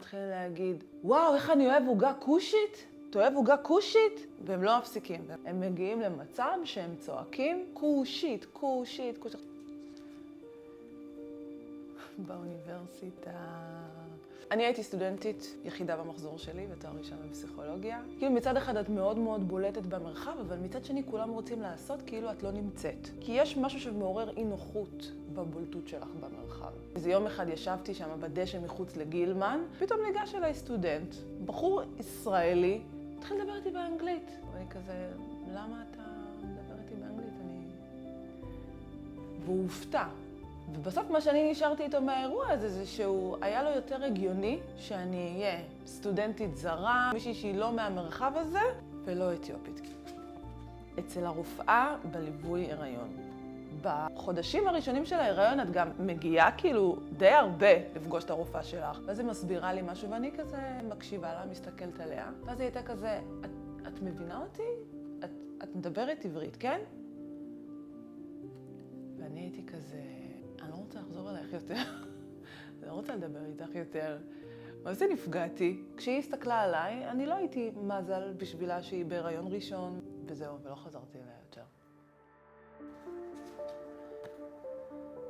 מתחילים להגיד, וואו, איך אני אוהב עוגה כושית? אתה אוהב עוגה כושית? והם לא מפסיקים. הם מגיעים למצב שהם צועקים, כושית, כושית, כושית. באוניברסיטה. אני הייתי סטודנטית יחידה במחזור שלי, בתואר ראשון בפסיכולוגיה. כאילו מצד אחד את מאוד מאוד בולטת במרחב, אבל מצד שני כולם רוצים לעשות כאילו את לא נמצאת. כי יש משהו שמעורר אי נוחות בבולטות שלך במרחב. איזה יום אחד ישבתי שם בדשא מחוץ לגילמן, פתאום ניגש אליי סטודנט, בחור ישראלי, התחיל לדבר איתי באנגלית. ואני כזה, למה אתה מדבר איתי באנגלית? והוא הופתע. ובסוף מה שאני נשארתי איתו מהאירוע הזה זה שהוא היה לו יותר הגיוני שאני אהיה סטודנטית זרה, מישהי שהיא לא מהמרחב הזה ולא אתיופית. אצל הרופאה בליווי הריון. בחודשים הראשונים של ההיריון את גם מגיעה כאילו די הרבה לפגוש את הרופאה שלך. ואז היא מסבירה לי משהו ואני כזה מקשיבה לה, מסתכלת עליה. ואז היא הייתה כזה, את מבינה אותי? את מדברת עברית, כן? ואני הייתי כזה, אני לא רוצה לחזור אלייך יותר. אני לא רוצה לדבר איתך יותר. אבל זה נפגעתי. כשהיא הסתכלה עליי, אני לא הייתי מזל בשבילה שהיא בהיריון ראשון. וזהו, ולא חזרתי אליה יותר.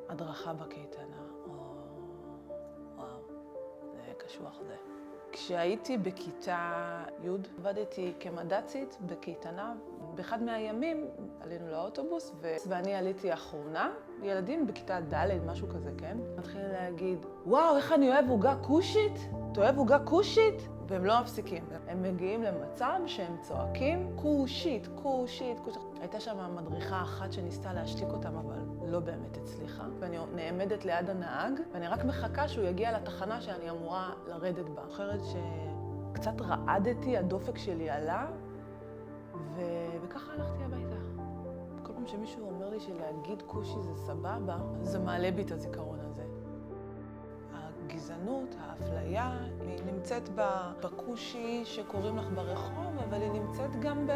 הדרכה בקייטנה. וואו, זה קשוח זה. כשהייתי בכיתה י' עבדתי כמד"צית בקייטנה. באחד מהימים עלינו לאוטובוס ואני עליתי אחרונה. ילדים בכיתה ד', משהו כזה, כן? מתחילים להגיד, וואו, איך אני אוהב עוגה כושית? אתה אוהב עוגה כושית? והם לא מפסיקים. הם מגיעים למצב שהם צועקים, כושית, כושית, כושית. הייתה שם מדריכה אחת שניסתה להשתיק אותם, אבל לא באמת הצליחה. ואני נעמדת ליד הנהג, ואני רק מחכה שהוא יגיע לתחנה שאני אמורה לרדת בה. אחרת שקצת רעדתי, הדופק שלי עלה, וככה הלכתי הביתה. כל פעם שמישהו אומר לי שלהגיד כושי זה סבבה, זה מעלה בי את הזיכרון הזה. הגזענות, האפליה, היא נמצאת בכושי שקוראים לך ברחוב, אבל היא נמצאת גם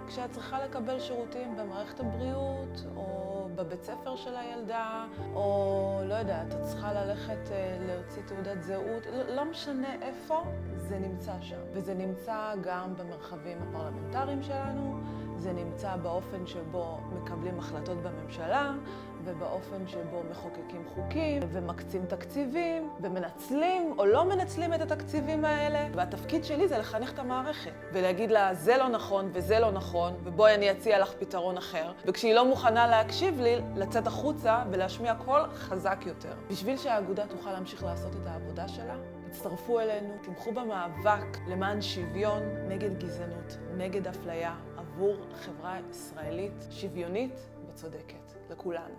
כשאת צריכה לקבל שירותים במערכת הבריאות, או בבית ספר של הילדה, או לא יודעת, את צריכה ללכת להוציא תעודת זהות, לא משנה איפה, זה נמצא שם. וזה נמצא גם במרחבים הפרלמנטריים שלנו, זה נמצא באופן שבו מקבלים החלטות בממשלה, ובאופן שבו מחוקקים חוקים, ומקצים תקציבים, ומנצלים או לא מנצלים את התקציבים האלה. והתפקיד שלי זה לחנך את המערכת, ולהגיד לה, זה לא נכון וזה לא נכון, ובואי אני אציע לך פתרון אחר. וכשהיא לא מוכנה להקשיב לי, לצאת החוצה ולהשמיע קול חזק יותר. בשביל שהאגודה תוכל להמשיך לעשות את העבודה שלה, תצטרפו אלינו, תמכו במאבק למען שוויון, נגד גזענות, נגד אפליה, עבור חברה ישראלית שוויונית וצודקת לכולנו.